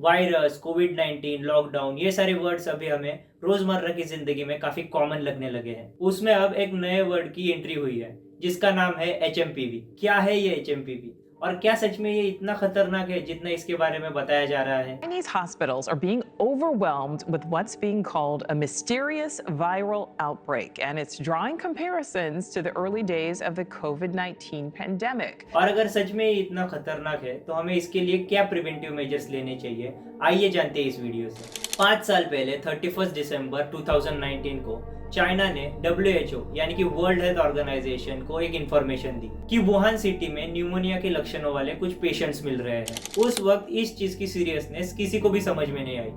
Virus, कोविड-19, lockdown ये सारे words अभी हमें रोजमर्रा की जिंदगी में काफी कॉमन लगने लगे हैं। उसमें अब एक नए वर्ड की एंट्री हुई है जिसका नाम है एचएमपीवी। क्या है ये एचएमपीवी और क्या सच में ये इतना खतरनाक है जितना इसके बारे में बताया जा रहा है? Chinese hospitals are being overwhelmed with what's being called a mysterious viral outbreak, and it's drawing comparisons to the early days of the COVID-19 pandemic. और अगर सच में ये इतना खतरनाक है तो हमें इसके लिए क्या प्रिवेंटिव मेजर्स लेने चाहिए, आइए जानते हैं इस वीडियो से। 5 साल पहले 31 दिसंबर 2019 को चाइना ने WHO यानी कि वर्ल्ड हेल्थ ऑर्गेनाइजेशन को एक इंफॉर्मेशन दी कि वुहान सिटी में न्यूमोनिया के लक्षणों वाले कुछ पेशेंट्स मिल रहे हैं। उस वक्त इस चीज की सीरियसनेस किसी को भी समझ में नहीं आई,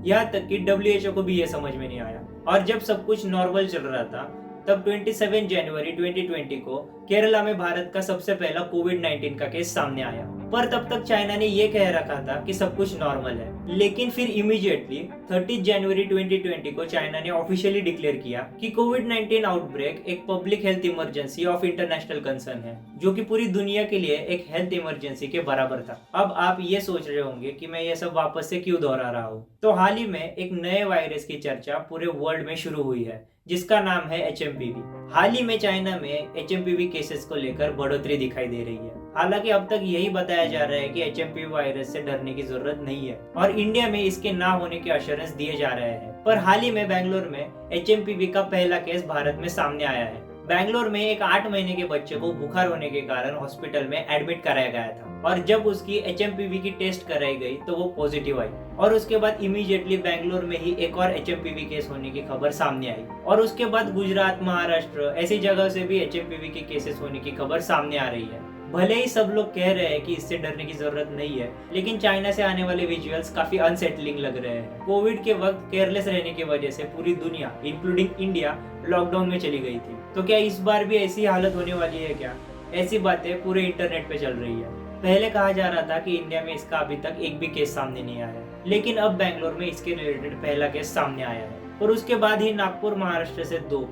यहाँ तक कि WHO को भी ये समझ में नहीं आया। और जब सब कुछ नॉर्मल चल रहा था तब 27 जनवरी 2020 को केरला में भारत का सबसे पहला कोविड-19 का केस सामने आया। पर तब तक चाइना ने ये कह रखा था कि सब कुछ नॉर्मल है, लेकिन फिर इमीडिएटली 30 जनवरी 2020 को चाइना ने ऑफिशियली डिक्लेयर किया कि कोविड-19 आउटब्रेक एक public health emergency of international concern है, जो कि पूरी दुनिया के लिए एक हेल्थ इमरजेंसी के बराबर था। अब आप ये सोच रहे होंगे कि मैं ये सब वापस से क्यों दोहरा रहा हूँ। तो हाल ही में एक नए वायरस की चर्चा पूरे वर्ल्ड में शुरू हुई है जिसका नाम है एचएमपीवी। हाल ही में चाइना में एचएमपीवी केसेस को लेकर बढ़ोतरी दिखाई दे रही है। हालांकि अब तक यही बताया जा रहा है कि एचएमपीवी वायरस से डरने की जरूरत नहीं है और इंडिया में इसके ना होने के अश्योरेंस दिए जा रहे हैं। पर हाल ही में बेंगलोर में एचएमपीवी का पहला केस भारत में सामने आया है। बेंगलोर में एक 8 महीने के बच्चे को बुखार होने के कारण हॉस्पिटल में एडमिट कराया गया था और जब उसकी एचएमपीवी की टेस्ट कराई गई तो वो पॉजिटिव आई और उसके बाद इमीडिएटली बेंगलोर में ही एक और एचएमपीवी केस होने की खबर सामने आई और उसके बाद गुजरात, महाराष्ट्र ऐसी जगह से भी एचएमपीवी के केसेस होने की खबर सामने आ रही है। भले ही सब लोग कह रहे हैं कि इससे डरने की जरूरत नहीं है, लेकिन चाइना से आने वाले विजुअल्स काफी अनसेटलिंग लग रहे हैं। कोविड के वक्त केयरलेस रहने की वजह से पूरी दुनिया इंक्लूडिंग इंडिया लॉकडाउन में चली गई थी। तो क्या इस बार भी ऐसी हालत होने वाली है क्या? ऐसी बातें पूरे इंटरनेट पे चल रही है। पहले कहा जा रहा था कि इंडिया में इसका अभी तक एक भी केस सामने नहीं आया है, लेकिन अब बेंगलोर में इसके रिलेटेड पहला केस सामने आया है और उसके बाद ही नागपुर, महाराष्ट्र से 2,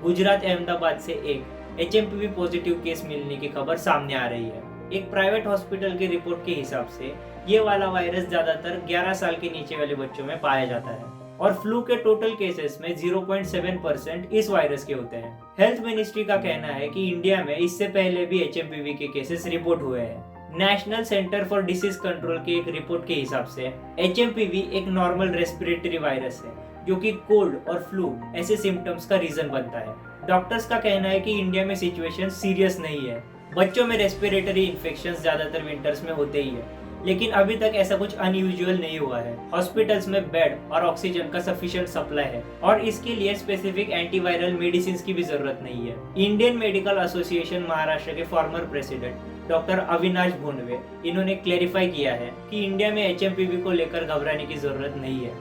गुजरात, अहमदाबाद से 1 एचएमपीवी पॉजिटिव केस मिलने की खबर सामने आ रही है। एक प्राइवेट हॉस्पिटल की रिपोर्ट के हिसाब से ये वाला वायरस ज्यादातर 11 साल के नीचे वाले बच्चों में पाया जाता है और फ्लू के टोटल केसेस में 0.7% इस वायरस के होते हैं। हेल्थ मिनिस्ट्री का कहना है कि इंडिया में इससे पहले भी एचएमपीवी के केसेस रिपोर्ट हुए हैं। National centre for disease control की एक रिपोर्ट के हिसाब से एचएमपीवी एक नॉर्मल रेस्पिरेटरी वायरस है जो कि कोल्ड और फ्लू ऐसे सिम्टम्स का रीजन बनता है। डॉक्टर्स का कहना है कि इंडिया में सिचुएशन सीरियस नहीं है। बच्चों में रेस्पिरेटरी इन्फेक्शंस ज्यादातर विंटर्स में होते ही है, लेकिन अभी तक ऐसा कुछ अनयूजुअल नहीं हुआ है। हॉस्पिटल्स में बेड और ऑक्सीजन का सफिशिएंट सप्लाई है और इसके लिए स्पेसिफिक एंटीवायरल मेडिसिन की भी जरूरत नहीं है। इंडियन मेडिकल एसोसिएशन महाराष्ट्र के former president doctor Avinash Bhondwe इन्होंने क्लेरिफाई किया है कि इंडिया में एचएमपीवी को लेकर घबराने की जरूरत नहीं है।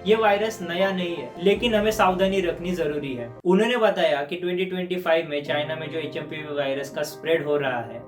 ये वायरस नया नहीं है, लेकिन हमें सावधानी रखनी जरूरी है। उन्होंने बताया कि 2025 में चाइना में जो एचएमपीवी वायरस का स्प्रेड हो रहा है,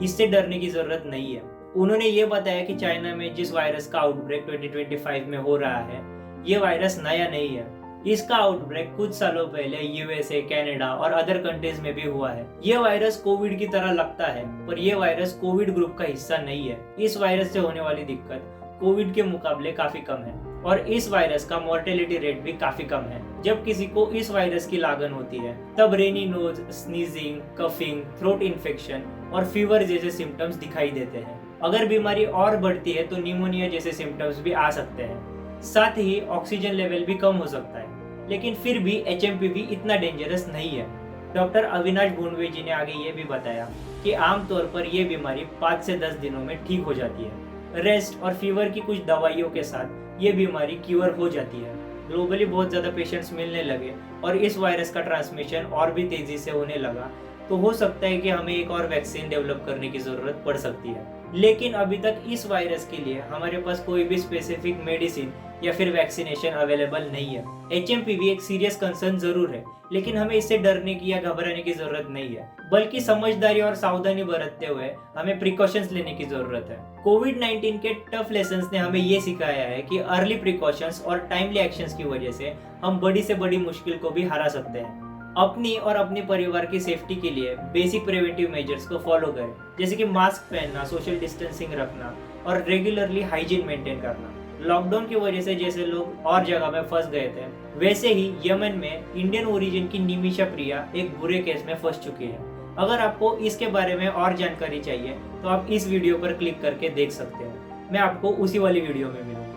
इससे डरने की जरूरत नहीं है। उन्होंने ये बताया कि चाइना में जिस वायरस का आउटब्रेक 2025 में हो रहा है, ये वायरस नया नहीं है। इसका आउटब्रेक कुछ सालों पहले यूएसए, कनाडा और अदर कंट्रीज में भी हुआ है। ये वायरस कोविड की तरह लगता है, पर यह वायरस कोविड ग्रुप का हिस्सा नहीं है। इस वायरस से होने वाली दिक्कत कोविड के मुकाबले काफी कम है और इस वायरस का मोर्टेलिटी रेट भी काफी कम है। जब किसी को इस वायरस की लागन होती है तब runny nose, sneezing, coughing, throat infection और फीवर जैसे सिम्टम्स दिखाई देते हैं। अगर बीमारी और बढ़ती है तो निमोनिया जैसे सिम्टम्स भी आ सकते हैं। साथ ही ऑक्सीजन लेवल भी कम हो सकता है, लेकिन फिर भी एचएमपीवी इतना डेंजरस नहीं है। डॉक्टर अविनाश भोंडवे जी ने आगे ये भी बताया कि आमतौर पर यह बीमारी 5 से 10 दिनों में ठीक हो जाती है। रेस्ट और फीवर की कुछ दवाइयों के साथ ये बीमारी क्योर हो जाती है। ग्लोबली बहुत ज्यादा पेशेंट्स मिलने लगे और इस वायरस का ट्रांसमिशन और भी तेजी से होने लगा, तो हो सकता है कि हमें एक और वैक्सीन डेवलप करने की जरूरत पड़ सकती है। लेकिन अभी तक इस वायरस के लिए हमारे पास कोई भी स्पेसिफिक मेडिसिन या फिर वैक्सीनेशन अवेलेबल नहीं है। एचएमपीवी एक सीरियस कंसर्न जरूर है, लेकिन हमें इससे डरने की या घबराने की जरूरत नहीं है, बल्कि समझदारी और सावधानी बरतते हुए हमें प्रिकॉशंस लेने की जरूरत है। कोविड-19 के टफ लेसन्स ने हमें ये सिखाया है कि अर्ली प्रिकॉशंस और टाइमली एक्शंस की वजह से हम बड़ी से बड़ी मुश्किल को भी हरा सकते हैं। अपनी और अपने परिवार की सेफ्टी के लिए बेसिक प्रिवेंटिव मेजर्स को फॉलो करें, जैसे कि मास्क पहनना, सोशल डिस्टेंसिंग रखना और रेगुलरली हाइजीन मेंटेन करना। लॉकडाउन की वजह से जैसे लोग और जगह में फंस गए थे, वैसे ही यमन में इंडियन ओरिजिन की निमिषा प्रिया एक बुरे केस में फंस चुकी है। अगर आपको इसके बारे में और जानकारी चाहिए तो आप इस वीडियो पर क्लिक करके देख सकते हो। मैं आपको उसी वाली वीडियो में मिलूंगा।